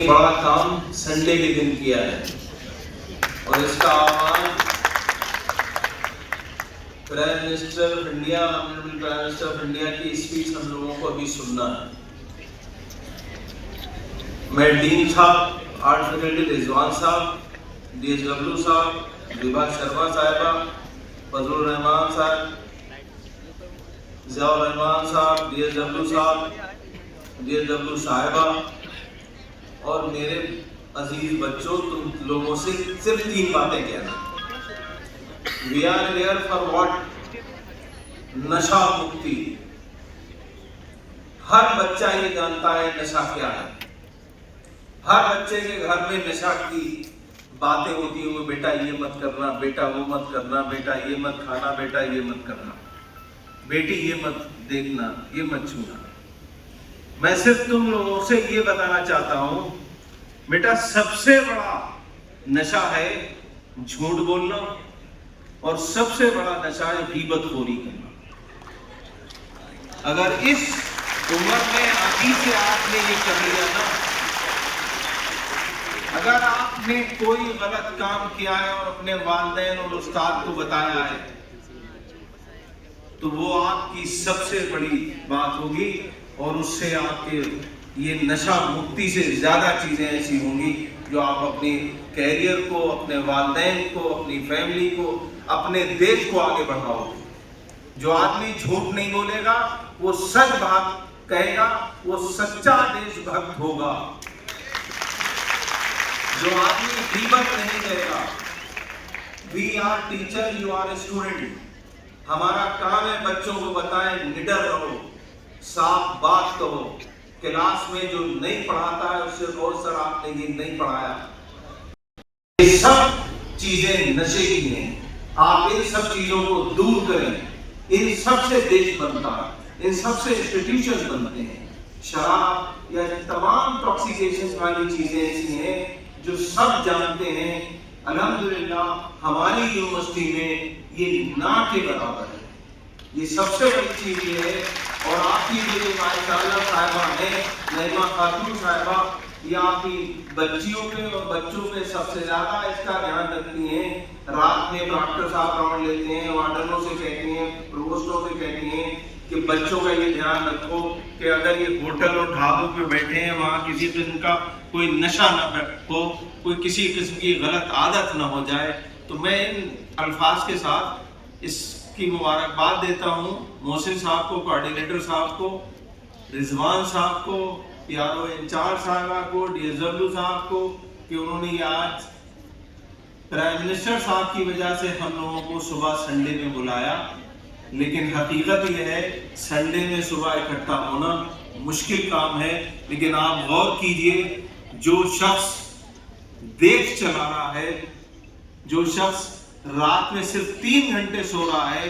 बड़ा काम संडे के दिन किया है और इसका आह्वान prime minister of India, honourable prime minister of India की स्पीच हम लोगों को अभी सुनना है। मैं डीन साहब, आर्ट फैकल्टी रिजवान साहब, DSW साहब, विभा शर्मा साहिबा, फजलुर रहमान साहब, जियाउर रहमान साहब, DSW साहब, DSW साहिबा और मेरे अजीज बच्चों, तुम लोगों से सिर्फ 3 बातें कहना। We are here for what? नशा मुक्ति। हर बच्चा ये जानता है नशा क्या है। हर बच्चे के घर में नशा की बातें होती हैं, बेटा ये मत करना, बेटा वो मत करना, बेटा ये मत खाना, बेटा ये मत करना, बेटी ये मत देखना, ये मत छूना। मैं सिर्फ तुम लोगों से ये बताना चाहता हूं, बेटा सबसे बड़ा नशा है झूठ बोलना और सबसे बड़ा नशा है गीबतखोरी करना। अगर इस उम्र में अभी से आपने ये कर लिया ना, अगर आपने कोई गलत काम किया है और अपने वालिदैन और उस्ताद को बताया है, तो वो आपकी सबसे बड़ी बात होगी और उससे आपके ये नशा मुक्ति से ज्यादा चीजें ऐसी होंगी जो आप अपने कैरियर को, अपने वालिदैन को, अपनी फैमिली को, अपने देश को आगे बढ़ाओगे। जो आदमी झूठ नहीं बोलेगा, वो सच बात कहेगा, वो सच्चा देशभक्त होगा। जो आदमी गीबत नहीं करेगा, we are teacher, you are student. हमारा काम है बच्चों को बताएं, निडर रहो, साफ बात कहो। क्लास में जो नहीं पढ़ाता है उससे बहुत सर आपने ये नहीं पढ़ाया। ये सब चीजें नशे की हैं। आप इन सब चीजों को दूर करें। इन सब से देश बनता है, इन सब से इंस्टीट्यूशन बनते हैं। शराब या तमाम टॉक्सिकेशन वाली चीजें ऐसी हैं जो सब जानते हैं। अल्हम्दुलिल्लाह हमारी यूनिवर्सिटी में ये ना के बराबर है। ये सबसे बड़ी चीज ये है। और आपकी जो माशाअल्लाह साहिबा है, नईमा खातून साहिबा, ये आपकी बच्चियों पे और बच्चों पे सबसे ज्यादा इसका ध्यान रखती हैं। रात में डॉक्टर साहब राउंड लेते हैं, वार्डनों से कहती हैं, प्रोवोस्टों से कहती हैं कि बच्चों का ये ध्यान रखो कि अगर ये होटल और ढाबों पे बैठे हैं, वहाँ किसी किस्म का कोई नशा न हो, कोई किसी किस्म की गलत आदत न हो जाए। तो मैं इन अल्फाज के साथ इसकी मुबारकबाद देता हूँ मोहसिन साहब को, कोऑर्डिनेटर साहब को, रिजवान साहब को, PRO इंचार्ज साहबा को, DSW साहब को, कि उन्होंने आज प्राइम मिनिस्टर साहब की वजह से हम लोगों को सुबह संडे में बुलाया। लेकिन हकीकत यह है, संडे में सुबह इकट्ठा होना मुश्किल काम है। लेकिन आप गौर कीजिए, जो शख्स देश चला रहा है, जो शख्स रात में सिर्फ 3 घंटे सो रहा है,